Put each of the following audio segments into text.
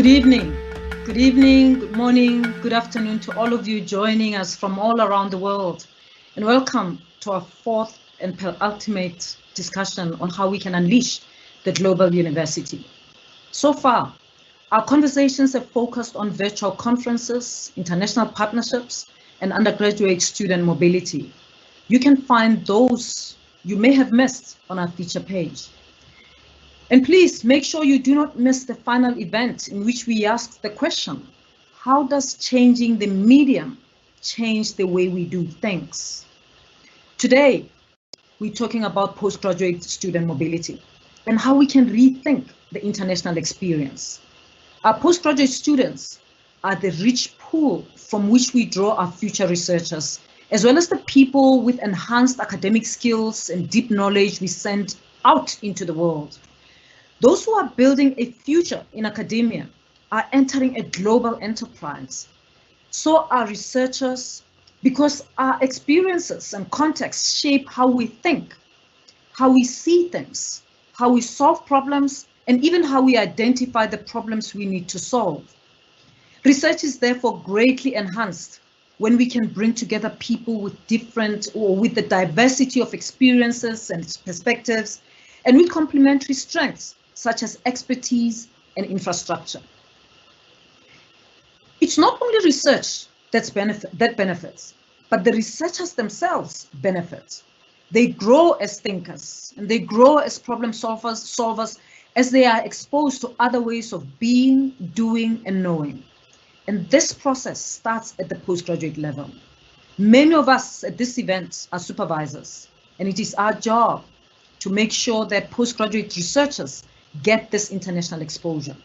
Good evening, good morning, good afternoon to all of you joining us from all around the world. And welcome to our fourth and penultimate discussion on how we can unleash the global university. So far, our conversations have focused on virtual conferences, international partnerships, and undergraduate student mobility. You can find those you may have missed on our feature page. And please make sure you do not miss the final event in which we ask the question, how does changing the medium change the way we do things? Today, we're talking about postgraduate student mobility and how we can rethink the international experience. Our postgraduate students are the rich pool from which we draw our future researchers, as well as the people with enhanced academic skills and deep knowledge we send out into the world. Those who are building a future in academia are entering a global enterprise. So are researchers, because our experiences and contexts shape how we think, how we see things, how we solve problems, and even how we identify the problems we need to solve. Research is therefore greatly enhanced when we can bring together people with different or with the diversity of experiences and perspectives, and with complementary strengths such as expertise and infrastructure. It's not only research that benefits, but the researchers themselves benefit. They grow as thinkers and they grow as problem solvers as they are exposed to other ways of being, doing, and knowing. And this process starts at the postgraduate level. Many of us at this event are supervisors, and it is our job to make sure that postgraduate researchers get this international exposure.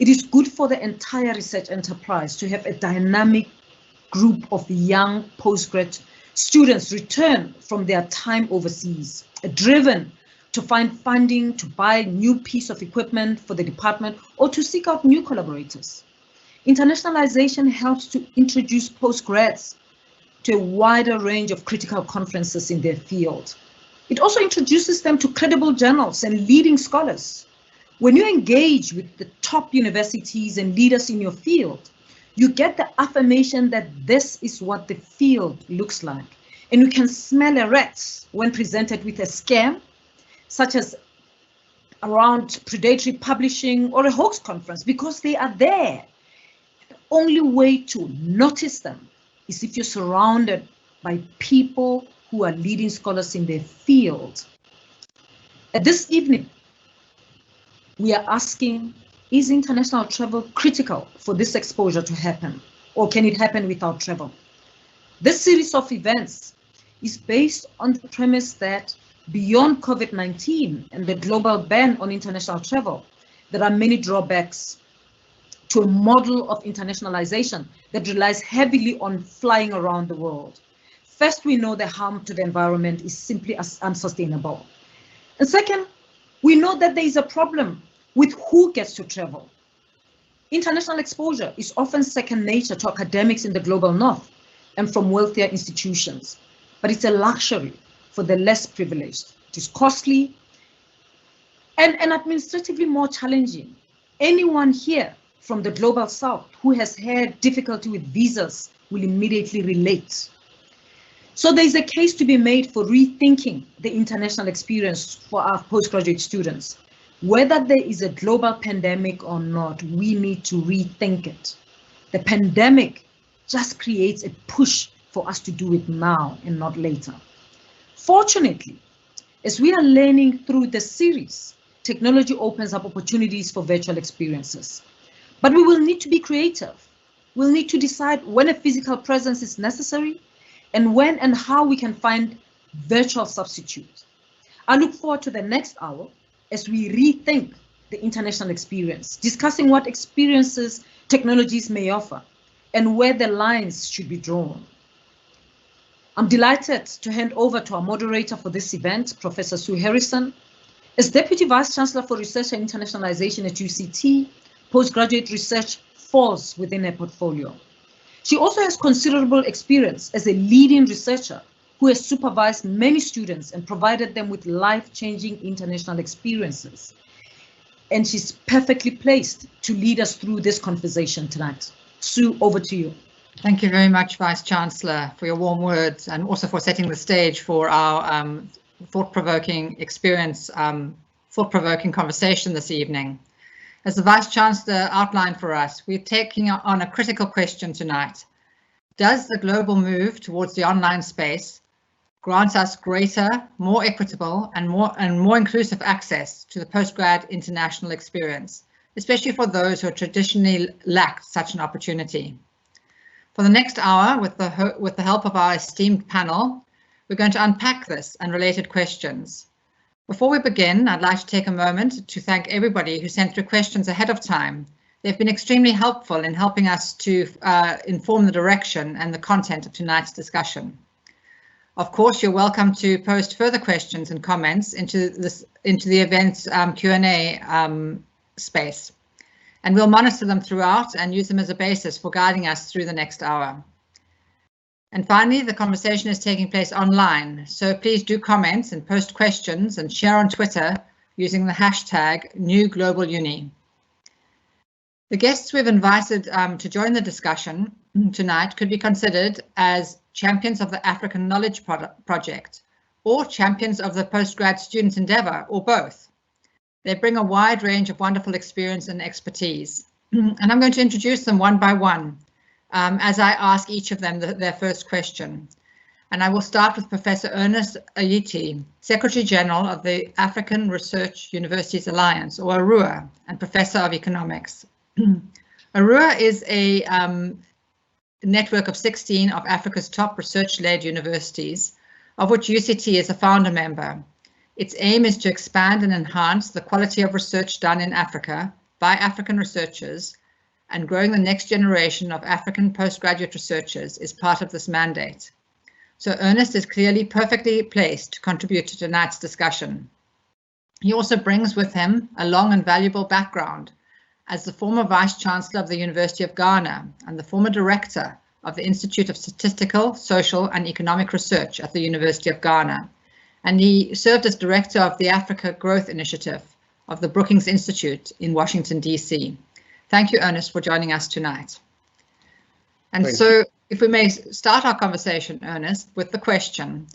It is good for the entire research enterprise to have a dynamic group of young postgrad students return from their time overseas, driven to find funding to buy a new piece of equipment for the department or to seek out new collaborators. Internationalization helps to introduce postgrads to a wider range of critical conferences in their field. It also introduces them to credible journals and leading scholars. When you engage with the top universities and leaders in your field, you get the affirmation that this is what the field looks like. And you can smell a rat when presented with a scam, such as around predatory publishing or a hoax conference, because they are there. The only way to notice them is if you're surrounded by people who are leading scholars in their field. At this evening, we are asking, is international travel critical for this exposure to happen, or can it happen without travel? This series of events is based on the premise that beyond COVID-19 and the global ban on international travel, there are many drawbacks to a model of internationalization that relies heavily on flying around the world. First, we know the harm to the environment is simply unsustainable. And second, we know that there is a problem with who gets to travel. International exposure is often second nature to academics in the global north and from wealthier institutions, but it's a luxury for the less privileged. It is costly and administratively more challenging. Anyone here from the global south who has had difficulty with visas will immediately relate. So there is a case to be made for rethinking the international experience for our postgraduate students. Whether there is a global pandemic or not, we need to rethink it. The pandemic just creates a push for us to do it now and not later. Fortunately, as we are learning through the series, technology opens up opportunities for virtual experiences. But we will need to be creative. We'll need to decide when a physical presence is necessary and when and how we can find virtual substitutes. I look forward to the next hour as we rethink the international experience, discussing what experiences technologies may offer and where the lines should be drawn. I'm delighted to hand over to our moderator for this event, Professor Sue Harrison. As Deputy Vice Chancellor for Research and Internationalization at UCT, postgraduate research falls within her portfolio. She also has considerable experience as a leading researcher who has supervised many students and provided them with life-changing international experiences. and she's perfectly placed to lead us through this conversation tonight. Sue, over to you. Thank you very much, Vice-Chancellor, for your warm words and also for setting the stage for our thought-provoking experience, thought-provoking conversation this evening. As the Vice-Chancellor outlined for us, we're taking on a critical question tonight. Does the global move towards the online space grant us greater, more equitable and more inclusive access to the postgrad international experience, especially for those who have traditionally lacked such an opportunity? For the next hour, with the help of our esteemed panel, we're going to unpack this and related questions. Before we begin, I'd like to take a moment to thank everybody who sent through questions ahead of time. They've been extremely helpful in helping us to inform the direction and the content of tonight's discussion. Of course, you're welcome to post further questions and comments into the event's Q&A space, and we'll monitor them throughout and use them as a basis for guiding us through the next hour. And finally, the conversation is taking place online, so please do comment and post questions and share on Twitter using the hashtag #NewGlobalUni. The guests we've invited to join the discussion tonight could be considered as champions of the African Knowledge Project or champions of the postgrad student endeavour, or both. They bring a wide range of wonderful experience and expertise, and I'm going to introduce them one by one as I ask each of them their first question. And I will start with Professor Ernest Aryeetey, Secretary General of the African Research Universities Alliance, or ARUA, and Professor of Economics. ARUA is a network of 16 of Africa's top research-led universities, of which UCT is a founder member. Its aim is to expand and enhance the quality of research done in Africa by African researchers, and growing the next generation of African postgraduate researchers is part of this mandate. So Ernest is clearly perfectly placed to contribute to tonight's discussion. He also brings with him a long and valuable background as the former Vice-Chancellor of the University of Ghana and the former Director of the Institute of Statistical, Social and Economic Research at the University of Ghana. And he served as Director of the Africa Growth Initiative of the Brookings Institute in Washington, DC. Thank you, Ernest, for joining us tonight. And so, if we may start our conversation, Ernest, with the question,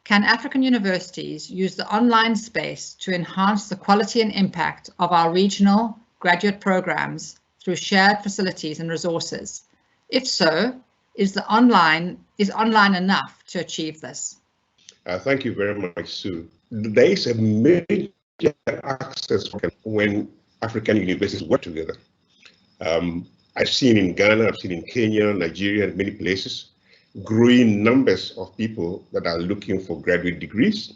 can African universities use the online space to enhance the quality and impact of our regional graduate programs through shared facilities and resources? If so, is online enough to achieve this? Thank you very much, Sue. There is a major access when African universities work together. I've seen in Ghana, I've seen in Kenya, Nigeria, and many places, growing numbers of people that are looking for graduate degrees,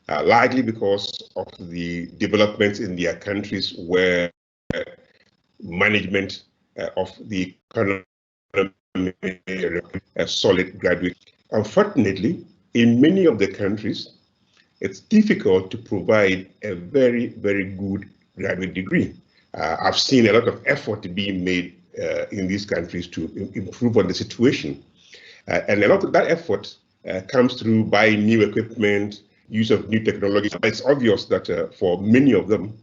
largely because of the developments in their countries where management of the economy a solid graduate. Unfortunately, in many of the countries, it's difficult to provide a very, very good graduate degree. I've seen a lot of effort being made in these countries to improve on the situation. And a lot of that effort comes through buying new equipment, use of new technology. It's obvious that for many of them,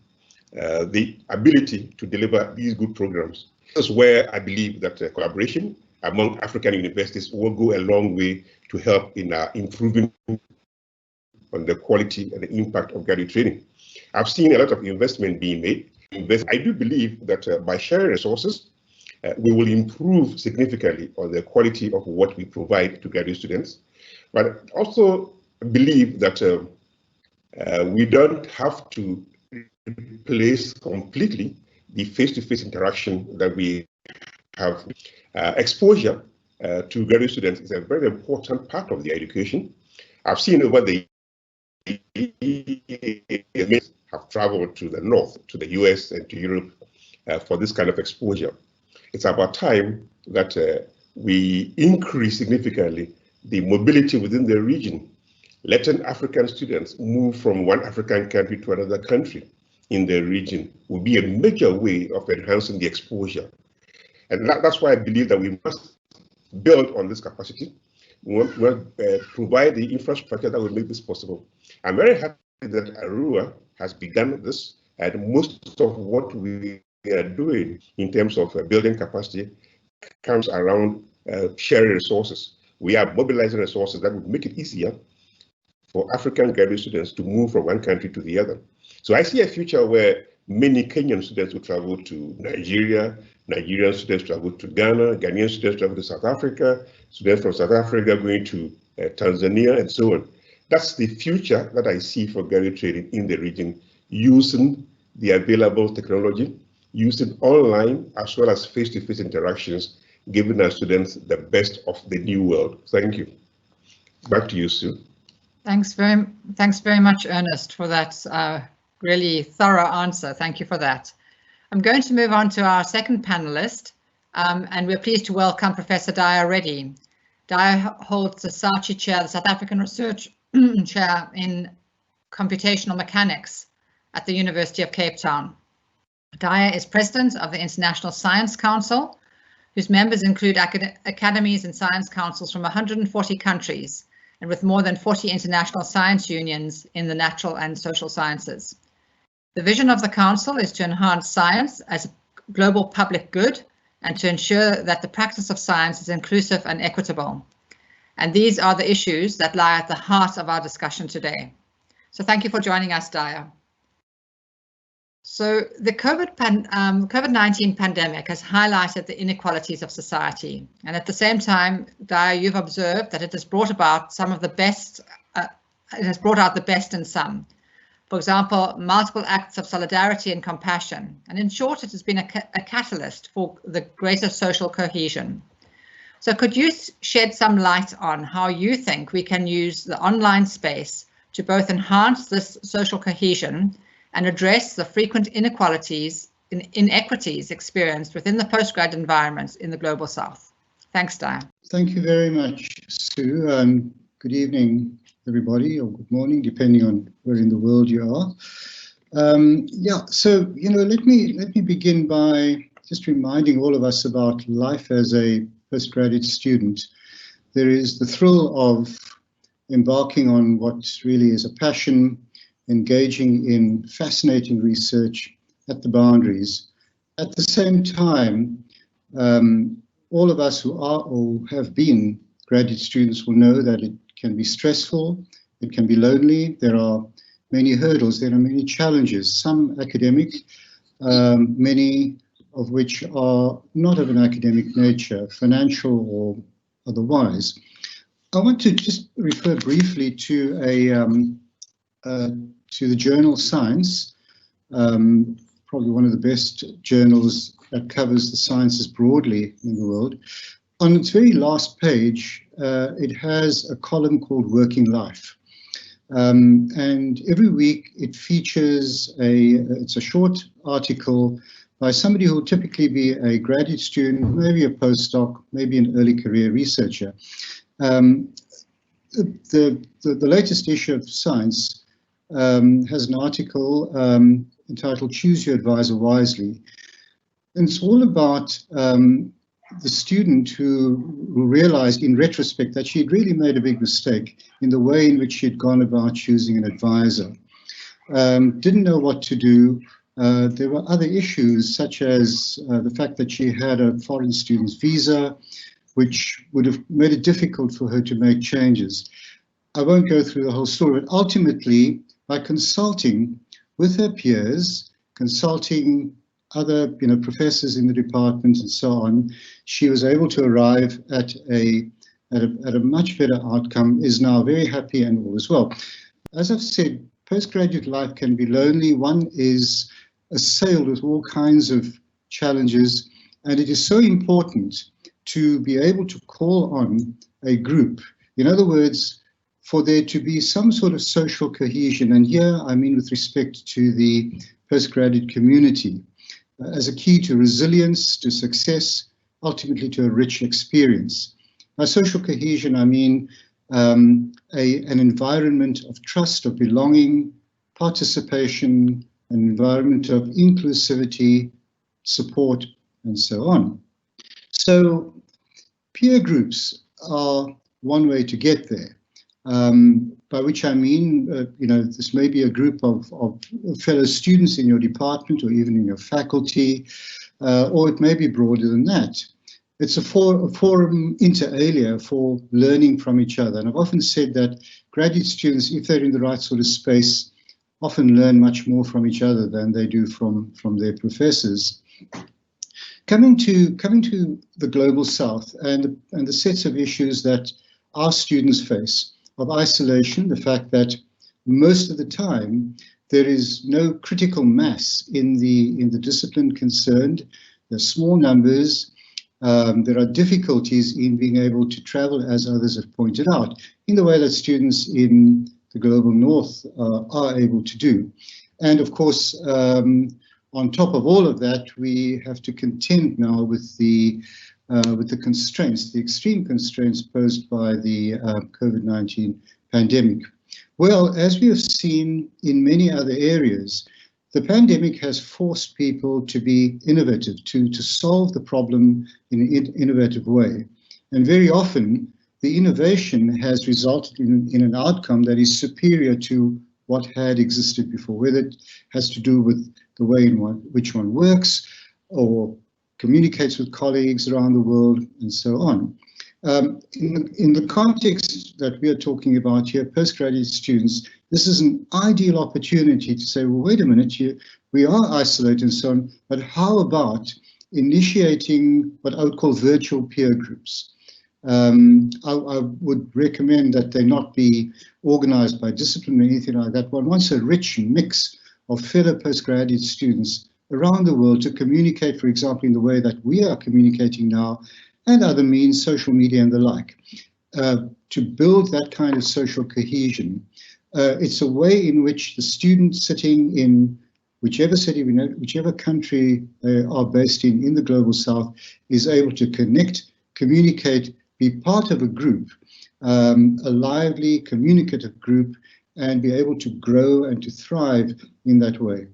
the ability to deliver these good programs is where I believe that collaboration among African universities will go a long way to help in improving on the quality and the impact of graduate training. I've seen a lot of investment being made. I do believe that by sharing resources, we will improve significantly on the quality of what we provide to graduate students. But also believe that we don't have to replace completely the face-to-face interaction that we have. Exposure to graduate students is a very important part of the education. I've seen over the years have traveled to the north, to the US and to Europe for this kind of exposure. It's about time that we increase significantly the mobility within the region, letting African students move from one African country to another country in the region will be a major way of enhancing the exposure. And that's why I believe that we must build on this capacity. We want to provide the infrastructure that will make this possible. I'm very happy that ARUA has begun this And most of what we are doing in terms of building capacity comes around sharing resources. We are mobilizing resources that would make it easier for African graduate students to move from one country to the other. So I see a future where many Kenyan students will travel to Nigeria, Nigerian students travel to Ghana, Ghanaian students travel to South Africa, students from South Africa going to Tanzania, and so on. That's the future that I see for graduate training in the region, using the available technology, using online as well as face-to-face interactions, giving our students the best of the new world. Thank you. Back to you, Sue. Thanks very much, Ernest, for that really thorough answer. Thank you for that. I'm going to move on to our second panelist, and we're pleased to welcome Professor Daya Reddy. Daya holds the SACN chair, the South African Research Chair in Computational Mechanics at the University of Cape Town. Daya is president of the International Science Council, whose members include academies and science councils from 140 countries, and with more than 40 international science unions in the natural and social sciences. The vision of the Council is to enhance science as a global public good and to ensure that the practice of science is inclusive and equitable. And these are the issues that lie at the heart of our discussion today. So thank you for joining us, Daya. So the COVID-19 pandemic has highlighted the inequalities of society. And at the same time, Daya, you've observed that it has brought about some of the best, it has brought out the best in some. For example, multiple acts of solidarity and compassion. And in short, it has been a catalyst for the greater social cohesion. So could you shed some light on how you think we can use the online space to both enhance this social cohesion and address the frequent inequalities and inequities experienced within the postgrad environments in the Global South? Thanks, Daya. Thank you very much, Sue. Good evening, everybody, or good morning, depending on where in the world you are. So let me begin by just reminding all of us about life as a postgraduate student. There is the thrill of embarking on what really is a passion, engaging in fascinating research at the boundaries. At the same time, all of us who are or have been graduate students will know that it can be stressful, it can be lonely, there are many hurdles, there are many challenges, some academic, many of which are not of an academic nature, financial or otherwise. I want to just refer briefly to the journal Science, probably one of the best journals that covers the sciences broadly in the world. On its very last page, it has a column called Working Life. And every week it features it's a short article by somebody who will typically be a graduate student, maybe a postdoc, maybe an early career researcher. The latest issue of Science has an article entitled Choose Your Advisor Wisely. And it's all about the student who realized in retrospect that she'd really made a big mistake in the way in which she'd gone about choosing an advisor. Didn't know what to do. There were other issues, such as the fact that she had a foreign student's visa, which would have made it difficult for her to make changes. I won't go through the whole story, but ultimately, by consulting with her peers, consulting other professors in the department and so on, she was able to arrive at a much better outcome, is now very happy and all is well. As I've said, postgraduate life can be lonely. One is assailed with all kinds of challenges, and it is so important to be able to call on a group. In other words, for there to be some sort of social cohesion, and here I mean with respect to the postgraduate community, as a key to resilience, to success, ultimately to a rich experience. By social cohesion, I mean an environment of trust, of belonging, participation, an environment of inclusivity, support, and so on. So peer groups are one way to get there. by which I mean, this may be a group of fellow students in your department or even in your faculty, or it may be broader than that. It's a forum inter alia for learning from each other. And I've often said that graduate students, if they're in the right sort of space, often learn much more from each other than they do from their professors. Coming to the Global South and the sets of issues that our students face, of isolation, the fact that most of the time there is no critical mass in the discipline concerned. There's small numbers. There are difficulties in being able to travel, as others have pointed out, in the way that students in the Global North are able to do. And of course, on top of all of that, we have to contend now with the constraints, the extreme constraints posed by the COVID-19 pandemic. Well, as we have seen in many other areas, the pandemic has forced people to be innovative, to solve the problem in an innovative way. And very often, the innovation has resulted in an outcome that is superior to what had existed before, whether it has to do with the way in which one works or communicates with colleagues around the world, and so on. In the context that we are talking about here, postgraduate students, this is an ideal opportunity to say, well, wait a minute, we are isolated and so on, but how about initiating what I would call virtual peer groups? I would recommend that they not be organized by discipline or anything like that. One wants a rich mix of fellow postgraduate students around the world to communicate, for example, in the way that we are communicating now, and other means, social media and the like, to build that kind of social cohesion. It's a way in which the students sitting in whichever city, whichever country they are based in the Global South, is able to connect, communicate, be part of a group, a lively, communicative group, and be able to grow and to thrive in that way.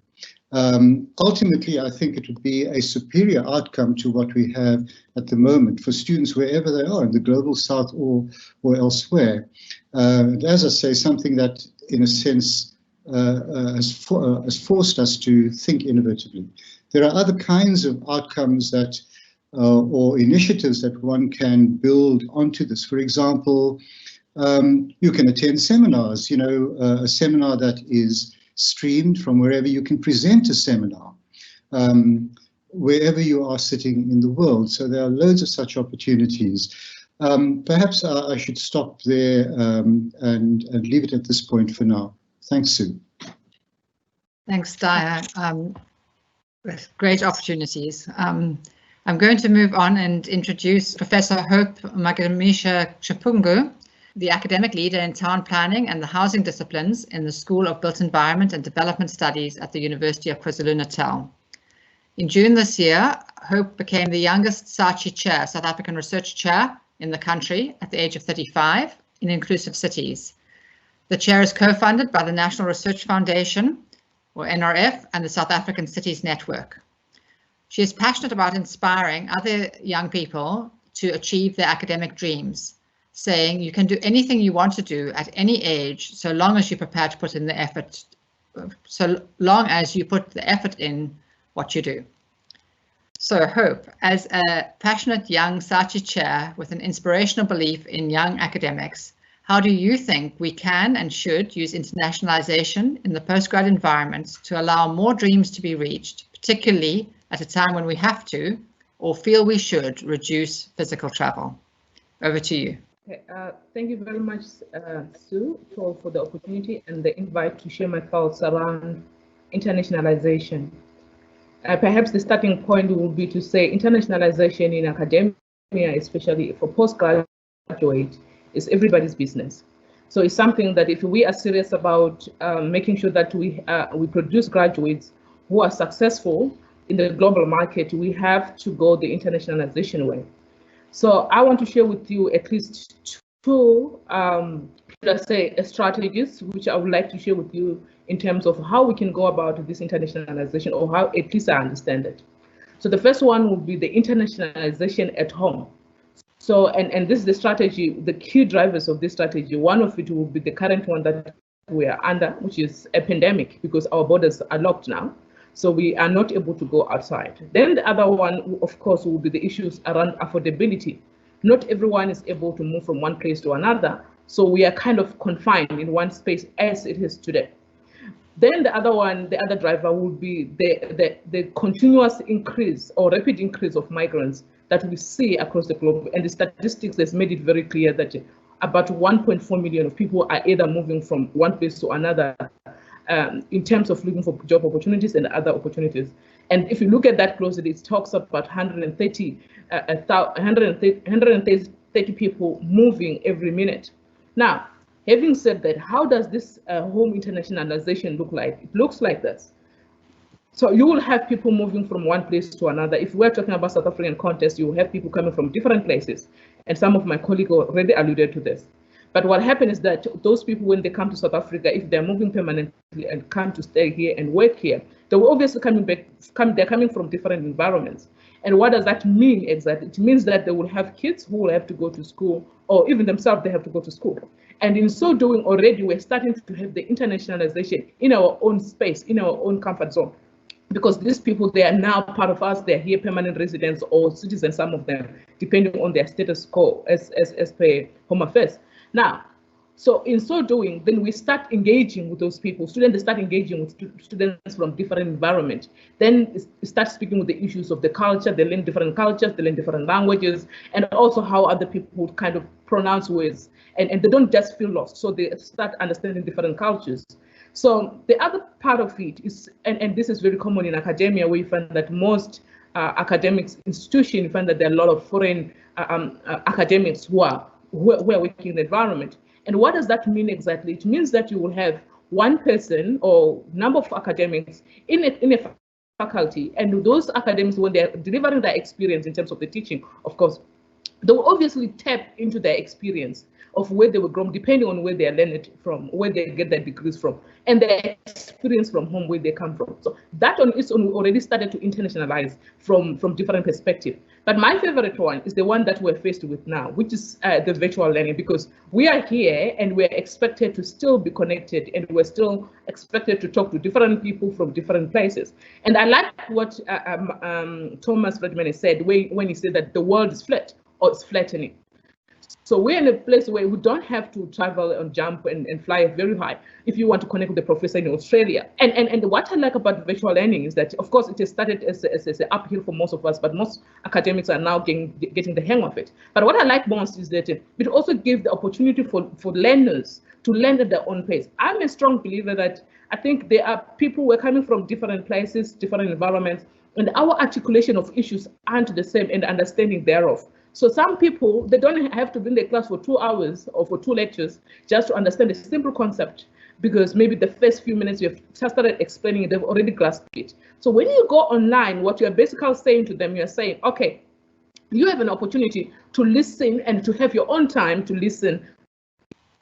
Ultimately, I think it would be a superior outcome to what we have at the moment for students wherever they are, in the Global South or elsewhere. As I say, something that, in a sense, has forced us to think innovatively. There are other kinds of outcomes that, or initiatives that one can build onto this. For example, you can attend seminars, a seminar that is streamed from wherever you can present a seminar, wherever you are sitting in the world. So there are loads of such opportunities. Perhaps I should stop there and leave it at this point for now. Thanks, Sue. Thanks, Daya. Great opportunities. I'm going to move on and introduce Professor Hope Magidimisha-Chipungu, the academic leader in town planning and the housing disciplines in the School of Built Environment and Development Studies at the University of KwaZulu-Natal. In June this year, Hope became the youngest SACN chair, South African Research Chair, in the country at the age of 35 in inclusive cities. The chair is co-funded by the National Research Foundation, or NRF, and the South African Cities Network. She is passionate about inspiring other young people to achieve their academic dreams, saying you can do anything you want to do at any age, so long as you're prepared to put in the effort, so long as you put the effort in what you do. So Hope, as a passionate young SACN chair with an inspirational belief in young academics, how do you think we can and should use internationalization in the postgrad environment to allow more dreams to be reached, particularly at a time when we have to, or feel we should, reduce physical travel? Over to you. Okay, thank you very much, Sue, for the opportunity and the invite to share my thoughts around internationalization. Perhaps the starting point will be to say internationalization in academia, especially for postgraduate, is everybody's business. So it's something that if we are serious about making sure that we produce graduates who are successful in the global market, we have to go the internationalization way. So I want to share with you at least two, let's say, strategies, which I would like to share with you in terms of how we can go about this internationalization, or how at least I understand it. So the first one would be the internationalization at home. So, and this is the strategy, the key drivers of this strategy. One of it will be the current one that we are under, which is a pandemic, because our borders are locked now. So we are not able to go outside. Then the other one, of course, will be the issues around affordability. Not everyone is able to move from one place to another. So we are kind of confined in one space as it is today. Then the other one, the other driver would be the continuous increase or rapid increase of migrants that we see across the globe. And the statistics has made it very clear that about 1.4 million of people are either moving from one place to another in terms of looking for job opportunities and other opportunities. And if you look at that closely, it talks about 130 people moving every minute. Now, having said that, how does this home internationalization look like? It looks like this. So you will have people moving from one place to another. If we're talking about South African context, you will have people coming from different places. And some of my colleagues already alluded to this. But what happens is that those people, when they come to South Africa, if they're moving permanently and come to stay here and work here, they will obviously they're coming from different environments. And what does that mean exactly? It means that they will have kids who will have to go to school, or even themselves, they have to go to school. And in so doing, already we're starting to have the internationalization in our own space, in our own comfort zone. Because these people, they are now part of us, they're here permanent residents or citizens, some of them, depending on their status quo as per Home Affairs. Now, so in so doing, then we start engaging with those people. Students start engaging with students from different environments. Then start speaking with the issues of the culture. They learn different cultures, they learn different languages, and also how other people kind of pronounce words. And they don't just feel lost. So they start understanding different cultures. So the other part of it is, and this is very common in academia, where you find that most academic institutions, you find that there are a lot of foreign academics who are working in the environment. And what does that mean exactly? It means that you will have one person or number of academics in a faculty, and those academics, when they're delivering their experience in terms of the teaching, of course, they will obviously tap into their experience of where they were grown, depending on where they are learned from, where they get their degrees from, and their experience from home, where they come from. So that on its own already started to internationalize from different perspectives. But my favorite one is the one that we're faced with now, which is the virtual learning, because we are here and we're expected to still be connected, and we're still expected to talk to different people from different places. And I like what Thomas Friedman said when he said that the world is flat, or it's flattening. So we're in a place where we don't have to travel and jump and fly very high if you want to connect with the professor in Australia. And what I like about virtual learning is that, of course, it has started as an uphill for most of us, but most academics are now getting the hang of it. But what I like most is that it also gives the opportunity for learners to learn at their own pace. I'm a strong believer that I think there are people who are coming from different places, different environments, and our articulation of issues aren't the same, and understanding thereof. So some people, they don't have to be in the class for 2 hours or for 2 lectures just to understand a simple concept, because maybe the first few minutes you've just started explaining it, they've already grasped it. So when you go online, what you're basically saying to them, you're saying, okay, you have an opportunity to listen and to have your own time to listen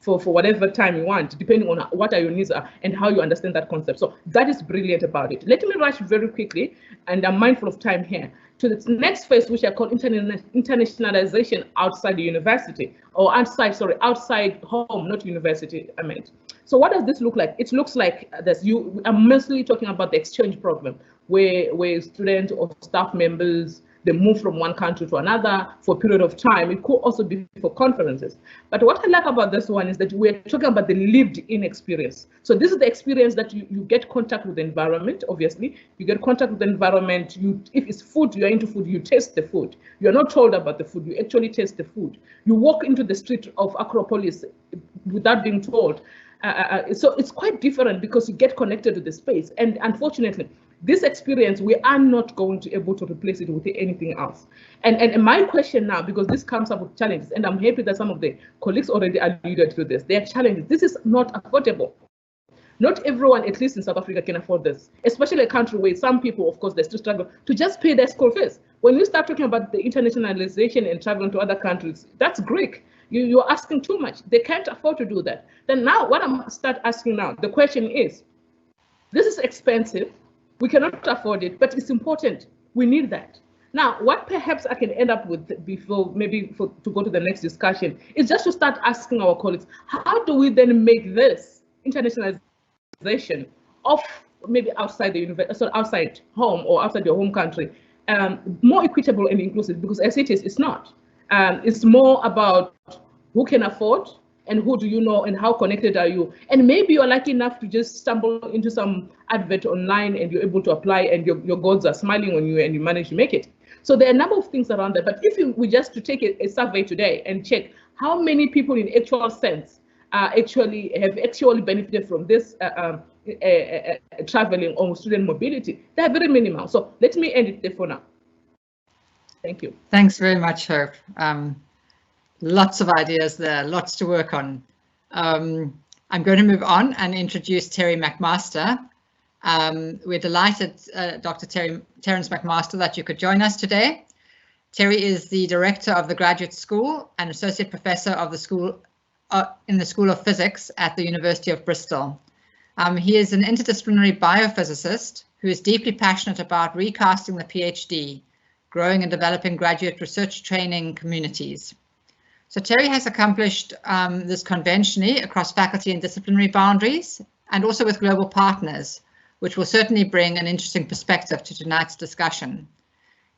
for whatever time you want, depending on what your needs are and how you understand that concept. So that is brilliant about it. Let me rush very quickly, and I'm mindful of time here, to the next phase, which I call internationalization outside the university, or outside home, not university, I meant. So what does this look like? It looks like this. I'm mostly talking about the exchange program, where students or staff members, they move from one country to another for a period of time. It could also be for conferences. But what I like about this one is that we're talking about the lived-in experience. So this is the experience that you get contact with the environment, obviously. You get contact with the environment. If it's food, you're into food, you taste the food. You're not told about the food, you actually taste the food. You walk into the street of Acropolis without being told. So it's quite different because you get connected to the space. And unfortunately, this experience, we are not going to be able to replace it with anything else. And my question now, because this comes up with challenges, and I'm happy that some of the colleagues already alluded to this, there are challenges. This is not affordable. Not everyone, at least in South Africa, can afford this, especially a country where some people, of course, they still struggle to just pay their school fees. When you start talking about the internationalization and traveling to other countries, that's Greek. You're asking too much. They can't afford to do that. Then now, what I'm start asking now, the question is, this is expensive. We cannot afford it, but it's important. We need that. Now, what perhaps I can end up with before to go to the next discussion is just to start asking our colleagues, how do we then make this internationalization of maybe outside the university, so outside home or outside your home country, more equitable and inclusive? Because as it is, it's not. It's more about who can afford and who do you know and how connected are you. And maybe you're lucky enough to just stumble into some advert online and you're able to apply and your gods are smiling on you and you manage to make it. So there are a number of things around that. But if we just to take a survey today and check how many people in actual sense have actually benefited from this traveling or student mobility, they're very minimal. So let me end it there for now. Thank you. Thanks very much, Hope. Lots of ideas there, lots to work on. I'm going to move on and introduce Terry McMaster. We're delighted, Dr. Terence McMaster, that you could join us today. Terry is the director of the graduate school and associate professor of the school in the School of Physics at the University of Bristol. He is an interdisciplinary biophysicist who is deeply passionate about recasting the PhD, growing and developing graduate research training communities. So Terry has accomplished this conventionally across faculty and disciplinary boundaries and also with global partners, which will certainly bring an interesting perspective to tonight's discussion.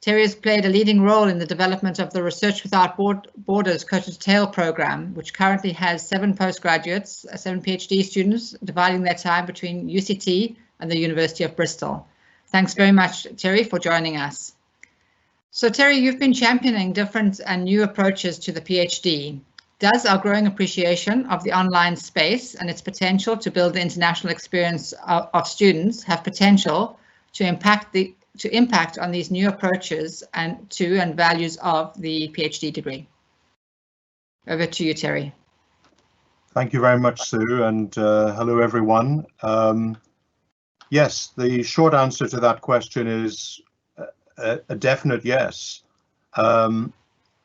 Terry has played a leading role in the development of the Research Without Borders Coat-to-Tail program, which currently has 7 postgraduates, 7 PhD students, dividing their time between UCT and the University of Bristol. Thanks very much, Terry, for joining us. So Terry, you've been championing different and new approaches to the PhD. Does our growing appreciation of the online space and its potential to build the international experience of students have potential to impact on these new approaches and values of the PhD degree? Over to you, Terry. Thank you very much, Sue, and hello, everyone. Yes, the short answer to that question is a definite yes.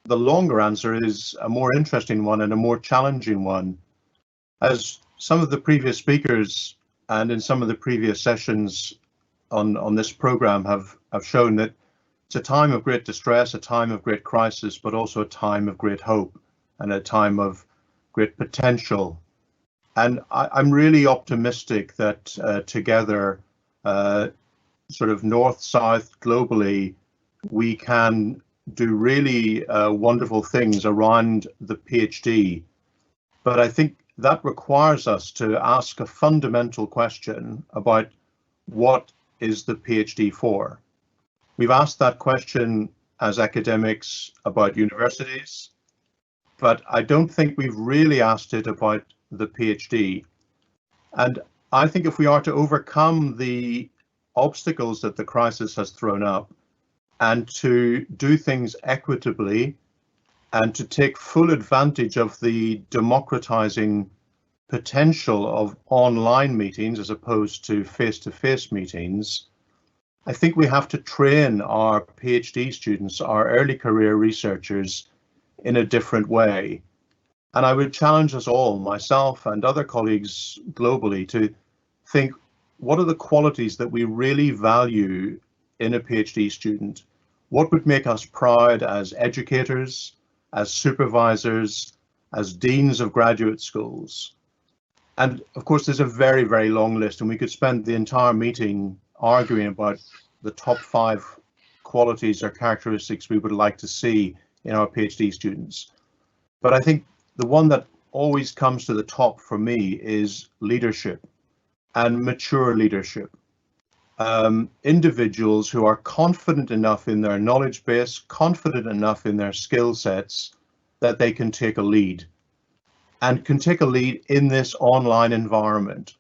The longer answer is a more interesting one and a more challenging one. As some of the previous speakers and in some of the previous sessions on this program have shown, that it's a time of great distress, a time of great crisis, but also a time of great hope and a time of great potential. And I'm really optimistic that together, sort of north-south globally, we can do really wonderful things around the PhD. But I think that requires us to ask a fundamental question about what is the PhD for? We've asked that question as academics about universities, but I don't think we've really asked it about the PhD. And I think if we are to overcome the obstacles that the crisis has thrown up and to do things equitably and to take full advantage of the democratizing potential of online meetings as opposed to face-to-face meetings, I think we have to train our PhD students, our early career researchers, in a different way. And I would challenge us all, myself and other colleagues globally, to think, what are the qualities that we really value in a PhD student? What would make us proud as educators, as supervisors, as deans of graduate schools? And of course, there's a very, very long list, and we could spend the entire meeting arguing about the top 5 qualities or characteristics we would like to see in our PhD students. But I think the one that always comes to the top for me is leadership, and mature leadership. Individuals who are confident enough in their knowledge base, confident enough in their skill sets, that they can take a lead. And can take a lead in this online environment.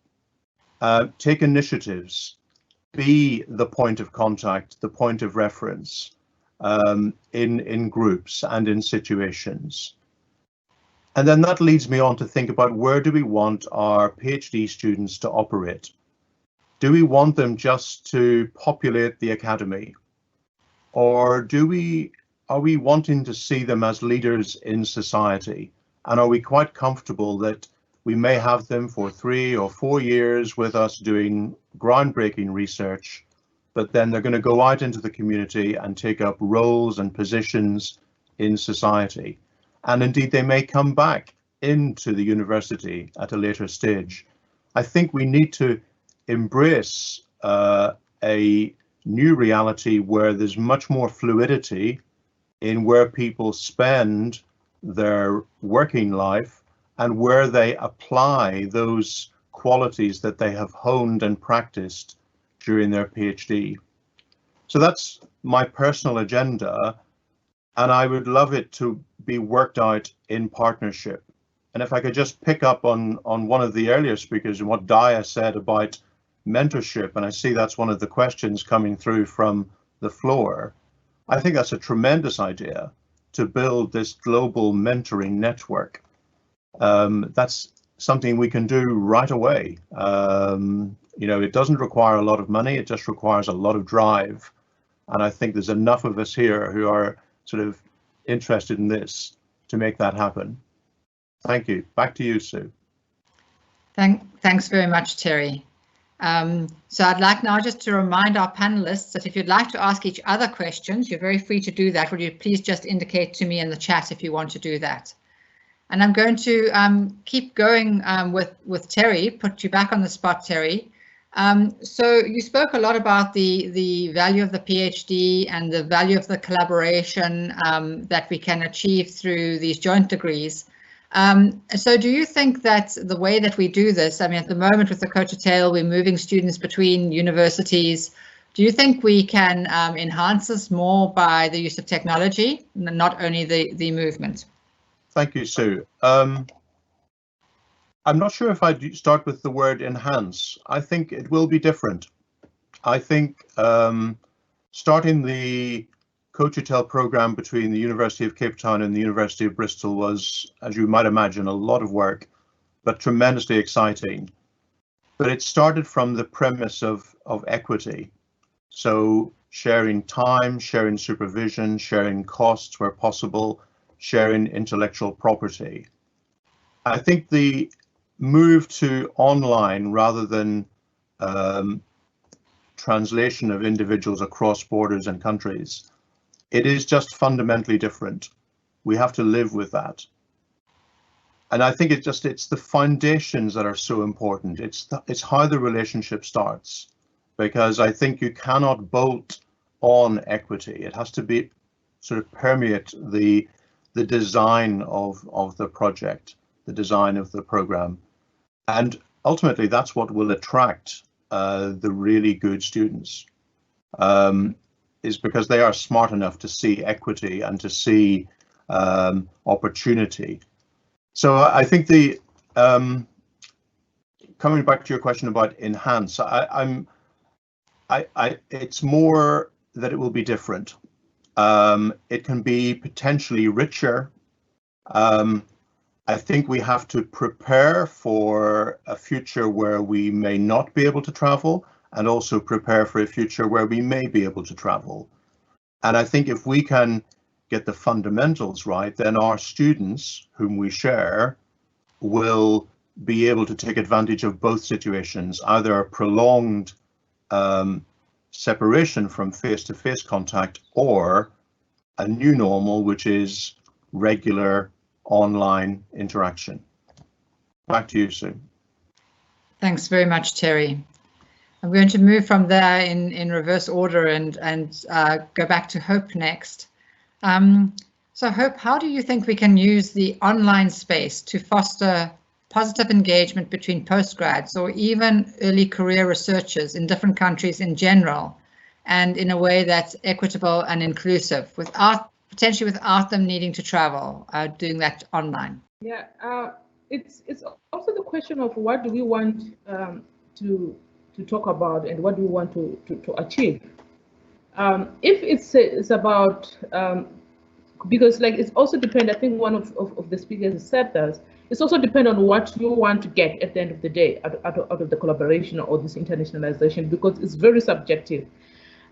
Take initiatives, be the point of contact, the point of reference in groups and in situations. And then that leads me on to think about, where do we want our PhD students to operate? Do we want them just to populate the academy? Or are we wanting to see them as leaders in society? And are we quite comfortable that we may have them for 3 or 4 years with us doing groundbreaking research, but then they're going to go out into the community and take up roles and positions in society. And indeed, they may come back into the university at a later stage. I think we need to embrace a new reality where there's much more fluidity in where people spend their working life and where they apply those qualities that they have honed and practiced during their PhD. So that's my personal agenda, and I would love it to be worked out in partnership. And if I could just pick up on one of the earlier speakers and what Daya said about mentorship, and I see that's one of the questions coming through from the floor. I think that's a tremendous idea to build this global mentoring network. That's something we can do right away. You know, it doesn't require a lot of money, it just requires a lot of drive. And I think there's enough of us here who are sort of interested in this to make that happen. Thank you. Back to you, Sue. Thanks very much, Terry. So I'd like now just to remind our panelists that if you'd like to ask each other questions, you're very free to do that. Would you please just indicate to me in the chat if you want to do that? And I'm going to keep going with Terry, put you back on the spot, Terry. So you spoke a lot about the value of the PhD and the value of the collaboration that we can achieve through these joint degrees. So do you think that the way that we do this, I mean, at the moment with the Coachetail, we're moving students between universities. Do you think we can enhance this more by the use of technology, not only the movement? Thank you, Sue. I'm not sure if I'd start with the word enhance. I think it will be different. I think starting the Coachetail program between the University of Cape Town and the University of Bristol was, as you might imagine, a lot of work, but tremendously exciting. But it started from the premise of equity. So sharing time, sharing supervision, sharing costs where possible, sharing intellectual property. I think the move to online rather than translation of individuals across borders and countries, it is just fundamentally different. We have to live with that. And I think it's the foundations that are so important. It's how the relationship starts, because I think you cannot bolt on equity. It has to be sort of permeate the design of the project, the design of the program. And ultimately, that's what will attract the really good students, is because they are smart enough to see equity and to see opportunity. So I think the coming back to your question about enhance, it's more that it will be different. It can be potentially richer. I think we have to prepare for a future where we may not be able to travel, and also prepare for a future where we may be able to travel. And I think if we can get the fundamentals right, then our students whom we share will be able to take advantage of both situations, either a prolonged separation from face-to-face contact or a new normal, which is regular online interaction. Back to you, Sue. Thanks very much, Terry. I'm going to move from there in reverse order and go back to Hope next. So Hope, how do you think we can use the online space to foster positive engagement between postgrads or even early career researchers in different countries in general, and in a way that's equitable and inclusive, potentially without them needing to travel, doing that online? Yeah, it's also the question of what do we want to talk about and what do we want to achieve. If it's about because like it's also depend. I think one of the speakers said that it's also depend on what you want to get at the end of the day out of the collaboration or this internationalization, because it's very subjective.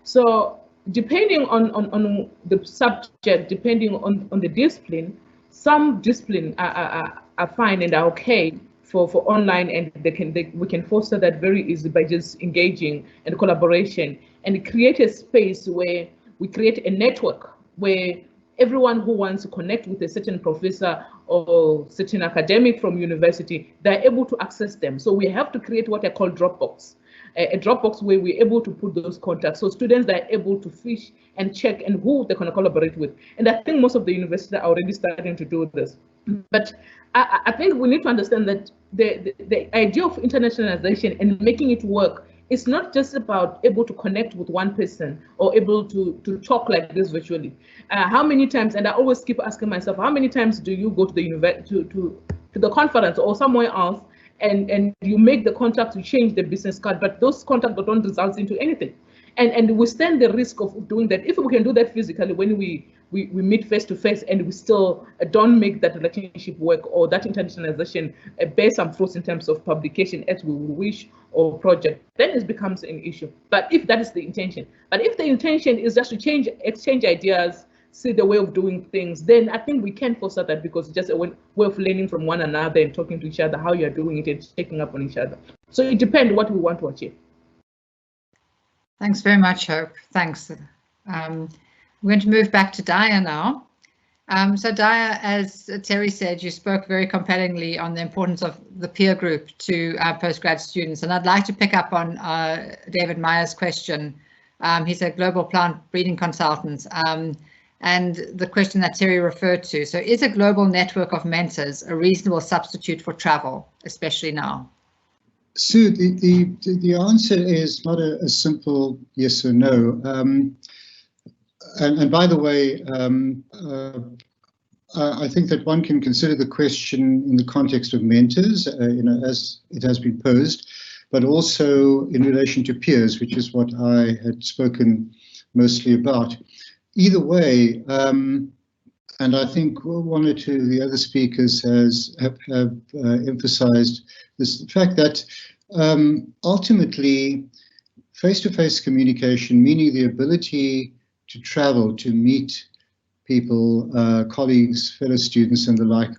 So depending on the subject, depending on the discipline, some discipline are fine and are okay for online, and we can foster that very easily by just engaging and collaboration, and create a space where we create a network where everyone who wants to connect with a certain professor or certain academic from university, they're able to access them. So we have to create what I call Dropbox, a Dropbox where we're able to put those contacts. So students are able to fish and check and who they can collaborate with. And I think most of the universities are already starting to do this. But I think we need to understand that the idea of internationalization and making it work is not just about able to connect with one person or able to talk like this virtually. How many times, and I always keep asking myself, how many times do you go to the university, to the conference or somewhere else, and you make the contact to change the business card, but those contacts don't result into anything. And we stand the risk of doing that. If we can do that physically, when we meet face to face, and we still don't make that relationship work, or that internationalization bear some fruits in terms of publication as we wish, or project, then it becomes an issue. But if that is the intention, but if the intention is just to exchange ideas, see the way of doing things, then I think we can foster that, because it's just a way of learning from one another and talking to each other, how you're doing it and checking up on each other. So it depends what we want to achieve. Thanks very much, Hope. Thanks. We're going to move back to Daya now. So Daya, as Terry said, you spoke very compellingly on the importance of the peer group to postgrad students. And I'd like to pick up on David Meyer's question. He's a global plant breeding consultant. And the question that Terry referred to. So is a global network of mentors a reasonable substitute for travel, especially now? Sue, the answer is not a simple yes or no. And by the way, I think that one can consider the question in the context of mentors, as it has been posed, but also in relation to peers, which is what I had spoken mostly about. Either way, and I think one or two of the other speakers have emphasized this, the fact that ultimately face-to-face communication, meaning the ability to travel, to meet people, colleagues, fellow students and the like,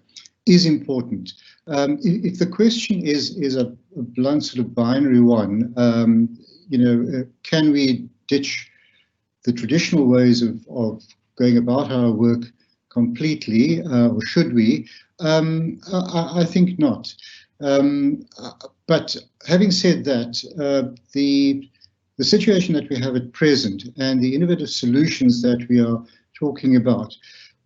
is important. If the question is a blunt sort of binary one, can we ditch the traditional ways of going about our work completely, or should we? I think not. But having said that, the situation that we have at present and the innovative solutions that we are talking about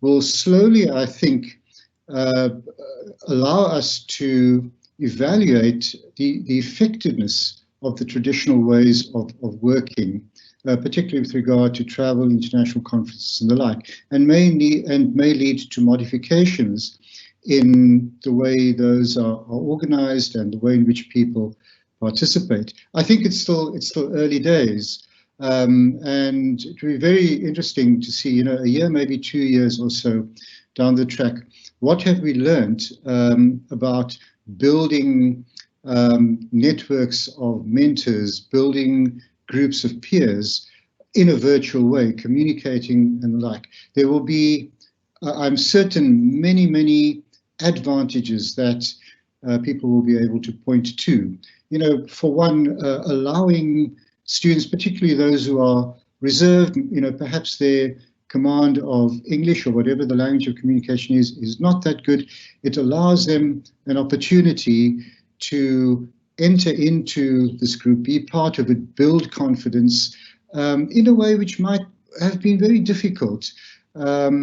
will slowly, I think, allow us to evaluate the effectiveness of the traditional ways of working, particularly with regard to travel, international conferences and the like, and may lead to modifications in the way those are organized and the way in which people participate. I think it's still early days, and it will be very interesting to see, a year, maybe 2 years or so down the track, what have we learned about building networks of mentors, building groups of peers in a virtual way, communicating and the like. There will be, I'm certain, many advantages that people will be able to point to. For one, allowing students, particularly those who are reserved, perhaps their command of English or whatever the language of communication is not that good. It allows them an opportunity to enter into this group, be part of it, build confidence in a way which might have been very difficult. All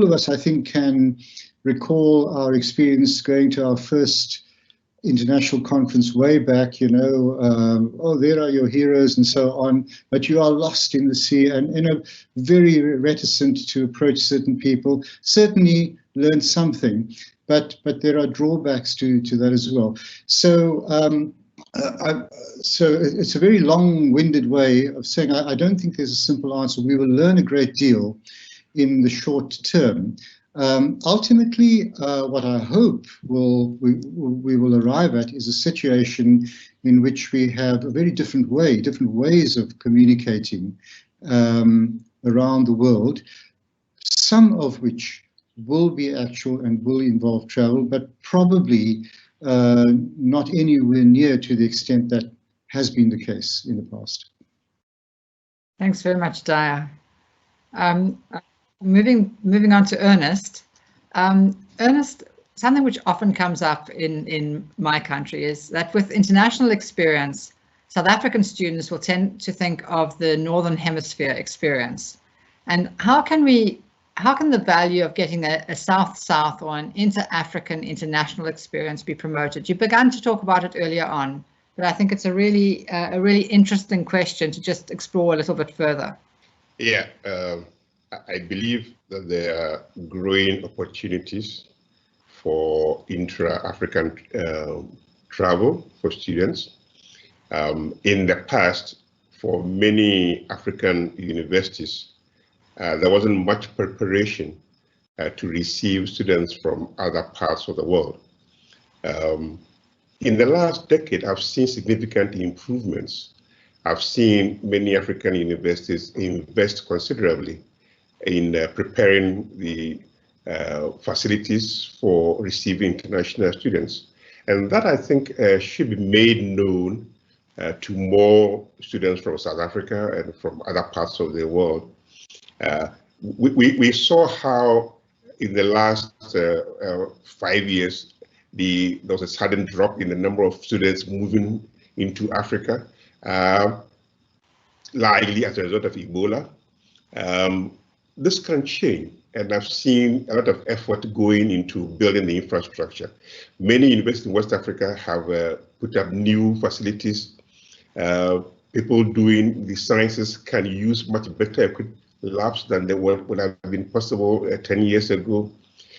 of us, I think, can recall our experience going to our first international conference way back, oh, there are your heroes and so on, but you are lost in the sea and very reticent to approach certain people. Certainly learned something, but there are drawbacks to that as well. So so it's a very long-winded way of saying I don't think there's a simple answer. We will learn a great deal in the short term. Ultimately, what I hope we will arrive at is a situation in which we have a very different ways of communicating around the world, some of which will be actual and will involve travel, but probably not anywhere near to the extent that has been the case in the past. Thanks very much, Daya. Moving on to Ernest. Ernest, something which often comes up in my country is that with international experience, South African students will tend to think of the Northern Hemisphere experience. And how can the value of getting a South-South or an inter-African international experience be promoted? You began to talk about it earlier on, but I think it's a really interesting question to just explore a little bit further. Yeah, I believe that there are growing opportunities for intra-African travel for students. In the past, for many African universities, there wasn't much preparation to receive students from other parts of the world. In the last decade, I've seen significant improvements. I've seen many African universities invest considerably in preparing the facilities for receiving international students. And that, I think, should be made known to more students from South Africa and from other parts of the world. We saw how in the last 5 years, there was a sudden drop in the number of students moving into Africa, likely as a result of Ebola. This can change, and I've seen a lot of effort going into building the infrastructure. Many universities in West Africa have put up new facilities. People doing the sciences can use much better equipped labs than they would have been possible 10 years ago.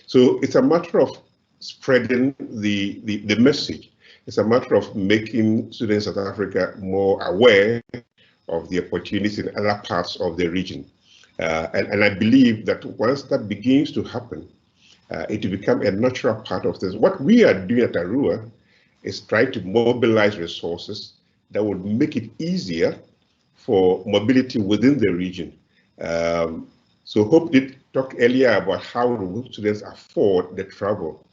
So it's a matter of spreading the message. It's a matter of making students in South Africa more aware of the opportunities in other parts of the region. And I believe that once that begins to happen, it will become a natural part of this. What we are doing at ARUA is try to mobilize resources that would make it easier for mobility within the region. So Hope did talk earlier about how students afford the travel.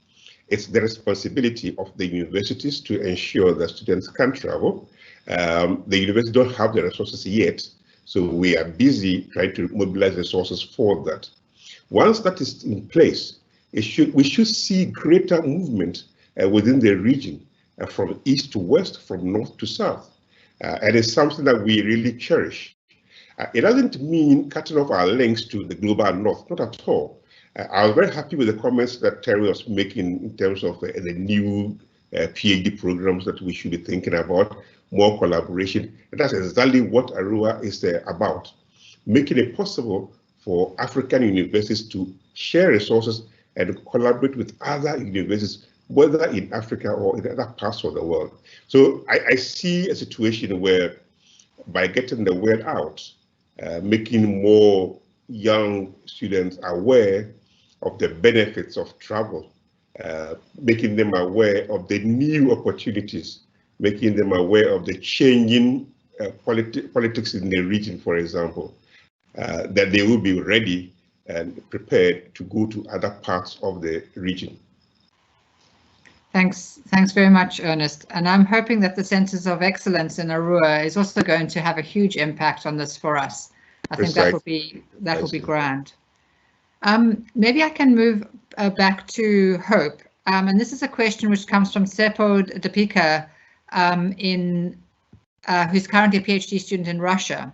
It's the responsibility of the universities to ensure that students can travel. The universities don't have the resources yet, so we are busy trying to mobilize resources for that. Once that is in place, we should see greater movement within the region, from east to west, from north to south. And it's something that we really cherish. It doesn't mean cutting off our links to the global north, not at all. I was very happy with the comments that Terry was making in terms of the new PhD programs that we should be thinking about, more collaboration. And that's exactly what ARUA is about, making it possible for African universities to share resources and collaborate with other universities, whether in Africa or in other parts of the world. So I see a situation where by getting the word out, making more young students aware of the benefits of travel, making them aware of the new opportunities, making them aware of the changing politics in the region, for example, that they will be ready and prepared to go to other parts of the region. Thanks very much, Ernest. And I'm hoping that the Centers of Excellence in ARUA is also going to have a huge impact on this for us. I think that will be grand. Maybe I can move back to Hope. And this is a question which comes from Seppo Depika, who's currently a PhD student in Russia.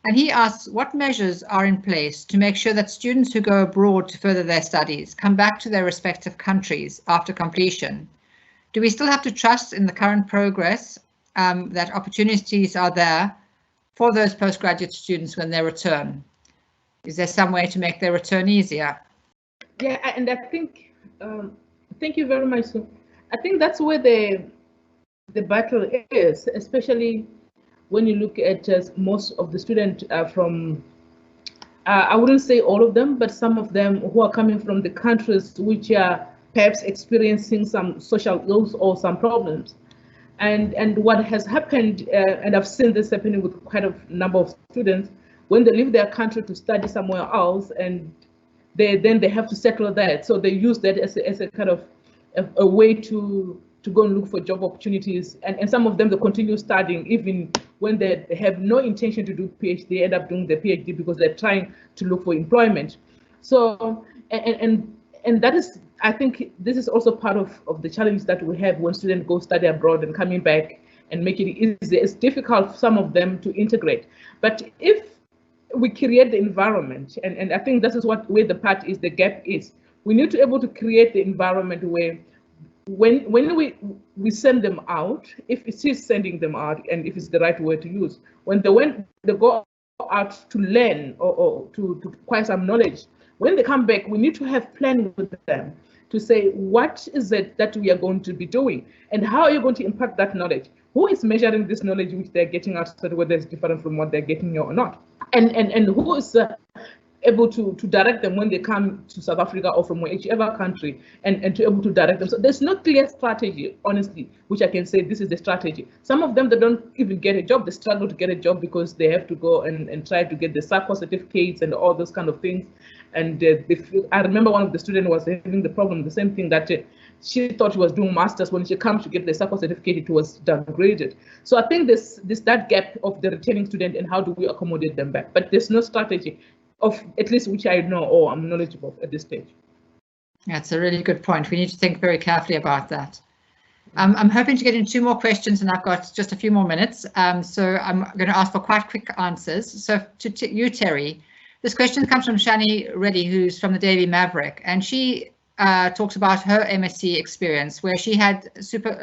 And he asks, what measures are in place to make sure that students who go abroad to further their studies come back to their respective countries after completion? Do we still have to trust in the current progress that opportunities are there for those postgraduate students when they return? Is there some way to make their return easier? Yeah, and I think, thank you very much. I think that's where the battle is, especially when you look at most of the students from, I wouldn't say all of them, but some of them who are coming from the countries which are perhaps experiencing some social ills or some problems. And what has happened, and I've seen this happening with quite a number of students, when they leave their country to study somewhere else and they have to settle that. So they use that as a kind of a way to go and look for job opportunities. And some of them, they continue studying even when they have no intention to do PhD. They end up doing the PhD because they're trying to look for employment. So and that is, I think this is also part of the challenge that we have when students go study abroad and coming back and make it easy. It's difficult for some of them to integrate. But if we create the environment, and I think this is where the part is, the gap is, we need to be able to create the environment where when we send them out, if it is sending them out and if it's the right word to use, when they go out to learn or to acquire some knowledge, when they come back, we need to have planning with them to say, what is it that we are going to be doing and how are you going to impact that knowledge? Who is measuring this knowledge which they're getting outside, whether it's different from what they're getting here or not? And who is able to direct them when they come to South Africa or from whichever country, and to able to direct them. So there's no clear strategy, honestly, which I can say this is the strategy. Some of them, they don't even get a job. They struggle to get a job because they have to go and try to get the SACN certificates and all those kind of things. And I remember one of the students was having the problem, the same thing, that she thought she was doing masters. When she comes to get the SACN certificate, it was downgraded. So I think that gap of the returning student and how do we accommodate them back? But there's no strategy, of at least which I know or I'm knowledgeable at this stage. That's a really good point. We need to think very carefully about that. I'm hoping to get in 2 more questions, and I've got just a few more minutes. So I'm going to ask for quite quick answers. So to you, Terry, this question comes from Shani Reddy, who's from the Daily Maverick, and she talks about her MSc experience, where she had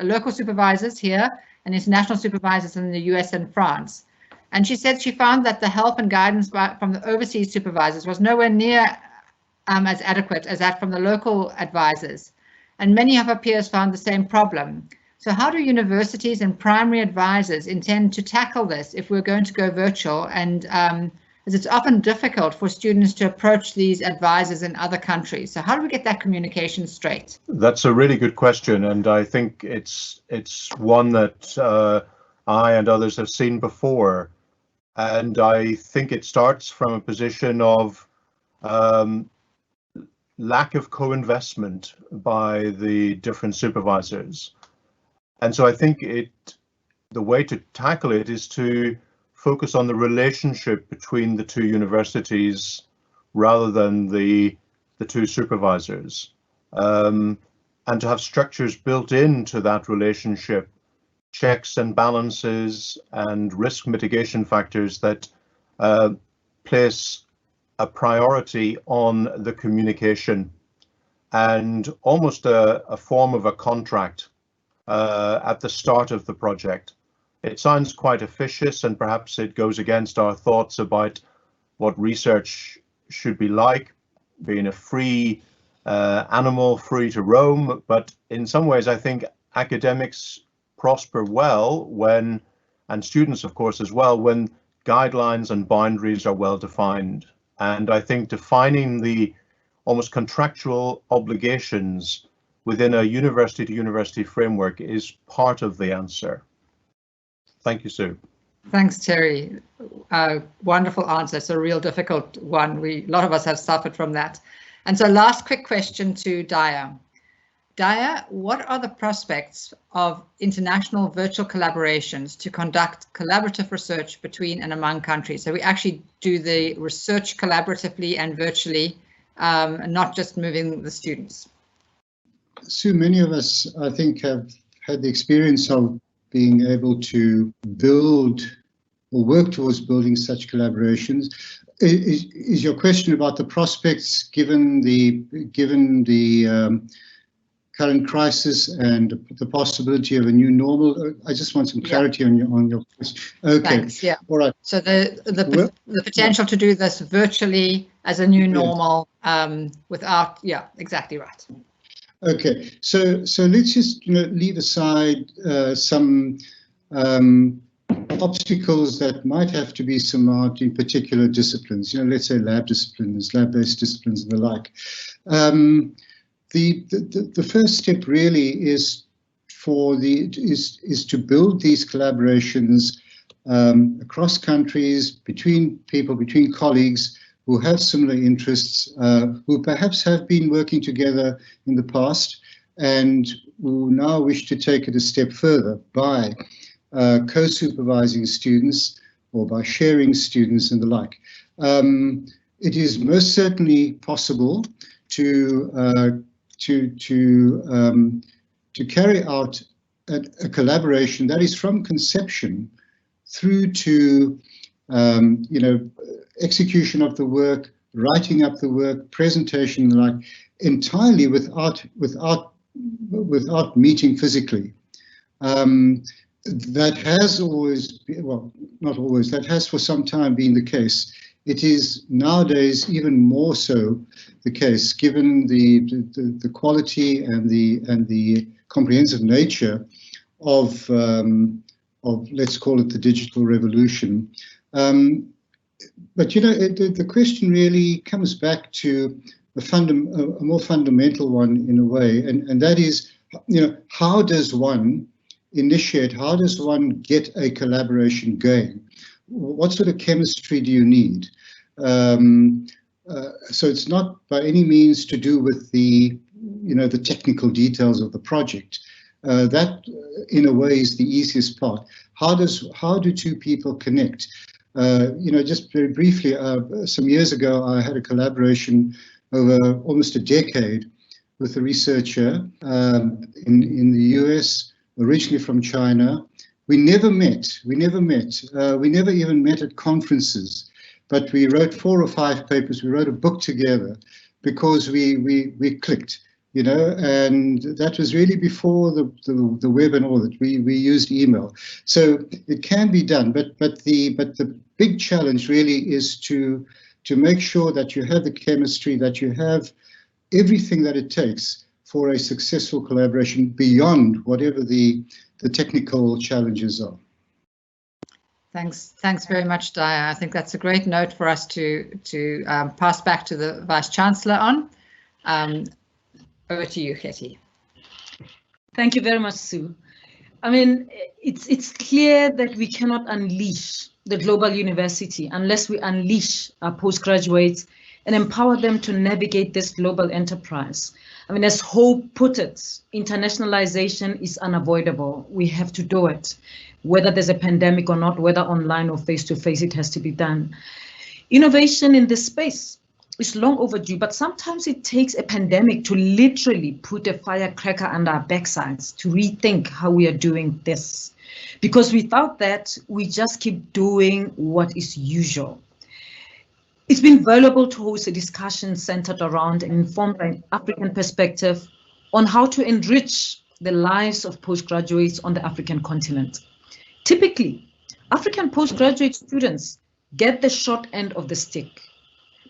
local supervisors here and international supervisors in the US and France. And she said she found that the help and guidance from the overseas supervisors was nowhere near as adequate as that from the local advisors. And many of her peers found the same problem. So how do universities and primary advisors intend to tackle this if we're going to go virtual? And as it's often difficult for students to approach these advisors in other countries. So how do we get that communication straight? That's a really good question. And I think it's one that I and others have seen before. And I think it starts from a position of lack of co-investment by the different supervisors. And so I think the way to tackle it is to focus on the relationship between the 2 universities rather than the 2 supervisors, and to have structures built into that relationship, checks and balances and risk mitigation factors that place a priority on the communication and almost a form of a contract at the start of the project. It sounds quite officious, and perhaps it goes against our thoughts about what research should be like, being a free animal, free to roam. But in some ways, I think academics prosper well when, and students of course as well, when guidelines and boundaries are well defined. And I think defining the almost contractual obligations within a university to university framework is part of the answer. Thank you, Sue. Thanks, Terry. Wonderful answer. It's a real difficult one. A lot of us have suffered from that. And so last quick question to Daya. Daya, what are the prospects of international virtual collaborations to conduct collaborative research between and among countries? So we actually do the research collaboratively and virtually, and not just moving the students. So many of us, I think, have had the experience of being able to build or work towards building such collaborations. Is your question about the prospects given the current crisis and the possibility of a new normal? I just want some clarity on your question. Okay. Thanks, yeah. All right. So the potential to do this virtually as a new normal, without, yeah, exactly right. Okay, so let's just leave aside some obstacles that might have to be surmounted in particular disciplines. Let's say lab disciplines, lab-based disciplines, and the like. The first step really is to build these collaborations across countries, between people, between colleagues, who have similar interests, who perhaps have been working together in the past and who now wish to take it a step further by co-supervising students or by sharing students and the like. It is most certainly possible to carry out a collaboration that is from conception through to execution of the work, writing up the work, presentation, and the like, entirely without meeting physically. That has always been, well, not always, that has for some time been the case. It is nowadays even more so the case, given the quality and the comprehensive nature of let's call it the digital revolution. But the question really comes back to a more fundamental one in a way, and that is, how does one initiate, how does one get a collaboration going? What sort of chemistry do you need? So it's not by any means to do with the technical details of the project. That, in a way, is the easiest part. How do two people connect? Just very briefly, some years ago, I had a collaboration over almost a decade with a researcher in the US, originally from China. We never met. We never even met at conferences, but we wrote 4 or 5 papers. We wrote a book together because we clicked, and that was really before the web and all that. We used email, so it can be done. But the big challenge really is to make sure that you have the chemistry, that you have everything that it takes for a successful collaboration beyond whatever the technical challenges are. Thanks very much, Daya. I think that's a great note for us to pass back to the Vice Chancellor on. Over to you, Hetty. Thank you very much, Sue. I mean, it's clear that we cannot unleash the global university unless we unleash our postgraduates and empower them to navigate this global enterprise. I mean, as Hope put it, internationalization is unavoidable. We have to do it. Whether there's a pandemic or not, whether online or face-to-face, it has to be done. Innovation in this space is long overdue, but sometimes it takes a pandemic to literally put a firecracker under our backsides to rethink how we are doing this. Because without that, we just keep doing what is usual. It's been valuable to host a discussion centered around an informed African perspective on how to enrich the lives of postgraduates on the African continent. Typically, African postgraduate students get the short end of the stick,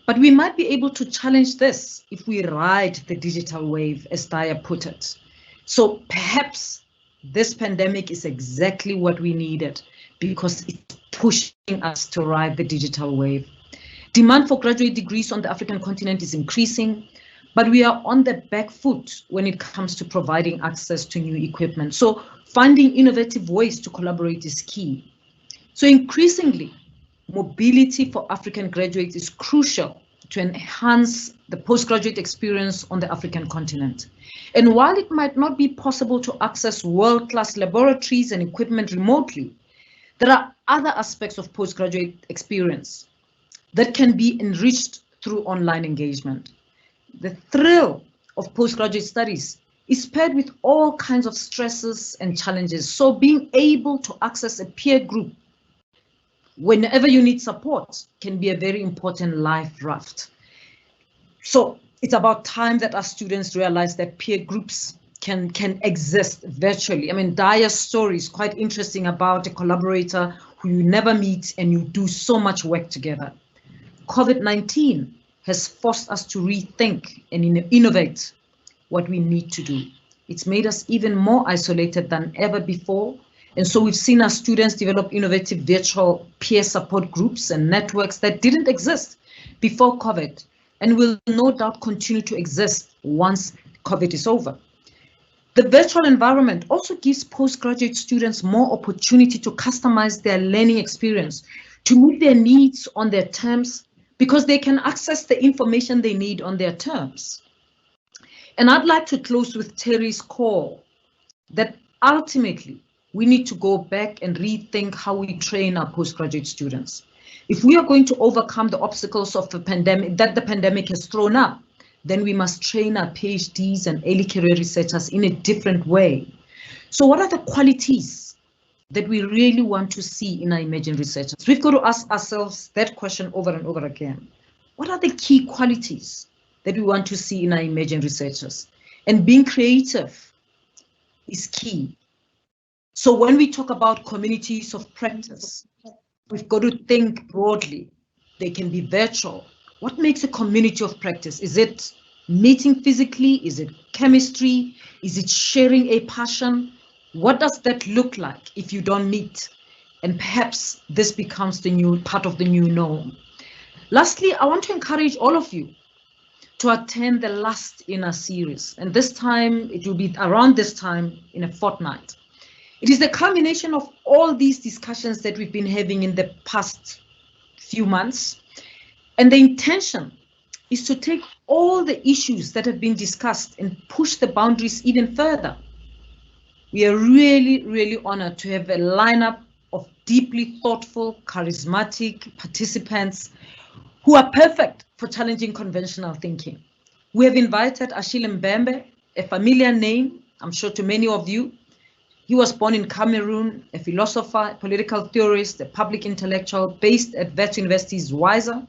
but we might be able to challenge this if we ride the digital wave, as Daya put it. So perhaps this pandemic is exactly what we needed, because it's pushing us to ride the digital wave. Demand for graduate degrees on the African continent is increasing, but we are on the back foot when it comes to providing access to new equipment. So finding innovative ways to collaborate is key. So increasingly, mobility for African graduates is crucial to enhance the postgraduate experience on the African continent. And while it might not be possible to access world-class laboratories and equipment remotely, there are other aspects of postgraduate experience that can be enriched through online engagement. The thrill of postgraduate studies is paired with all kinds of stresses and challenges. So being able to access a peer group whenever you need support can be a very important life raft. So it's about time that our students realize that peer groups can exist virtually. I mean, Daya's story is quite interesting about a collaborator who you never meet and you do so much work together. COVID-19 has forced us to rethink and innovate what we need to do. It's made us even more isolated than ever before. And so we've seen our students develop innovative virtual peer support groups and networks that didn't exist before COVID and will no doubt continue to exist once COVID is over. The virtual environment also gives postgraduate students more opportunity to customize their learning experience, to meet their needs on their terms, because they can access the information they need on their terms. And I'd like to close with Terry's call that ultimately we need to go back and rethink how we train our postgraduate students. If we are going to overcome the obstacles of the pandemic that the pandemic has thrown up, then we must train our PhDs and early career researchers in a different way. So what are the qualities that we really want to see in our emerging researchers? We've got to ask ourselves that question over and over again. What are the key qualities that we want to see in our emerging researchers? And being creative is key. So when we talk about communities of practice, we've got to think broadly. They can be virtual. What makes a community of practice? Is it meeting physically? Is it chemistry? Is it sharing a passion? What does that look like if you don't meet? And perhaps this becomes the new part of the new norm. Lastly, I want to encourage all of you to attend the last in our series. And this time, it will be around this time in a fortnight. It is the culmination of all these discussions that we've been having in the past few months. And the intention is to take all the issues that have been discussed and push the boundaries even further. We are really, really honored to have a lineup of deeply thoughtful, charismatic participants who are perfect for challenging conventional thinking. We have invited Achille Mbembe, a familiar name, I'm sure to many of you. He was born in Cameroon, a philosopher, a political theorist, a public intellectual based at Wits University's WISA.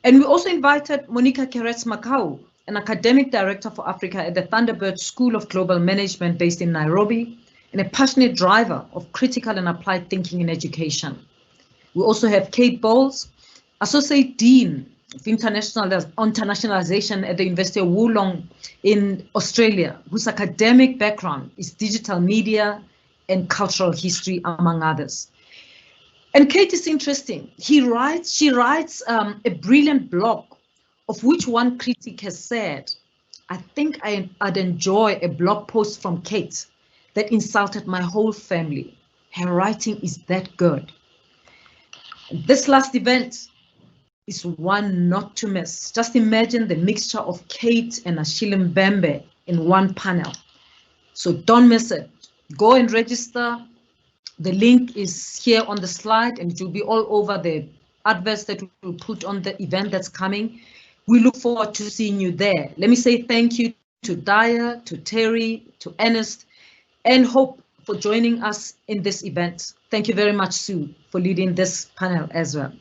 And we also invited Monica Keretz-Makau, an academic director for Africa at the Thunderbird School of Global Management based in Nairobi, and a passionate driver of critical and applied thinking in education. We also have Kate Bowles, Associate Dean of Internationalisation at the University of Wollongong in Australia, whose academic background is digital media and cultural history, among others. And Kate is interesting. She writes a brilliant blog, of which one critic has said, I think I'd enjoy a blog post from Kate that insulted my whole family. Her writing is that good. And this last event is one not to miss. Just imagine the mixture of Kate and Achille Mbembe in one panel. So don't miss it. Go and register. The link is here on the slide, and it will be all over the adverts that we'll put on the event that's coming. We look forward to seeing you there. Let me say thank you to Daya, to Terry, to Ernest, and Hope for joining us in this event. Thank you very much, Sue, for leading this panel as well.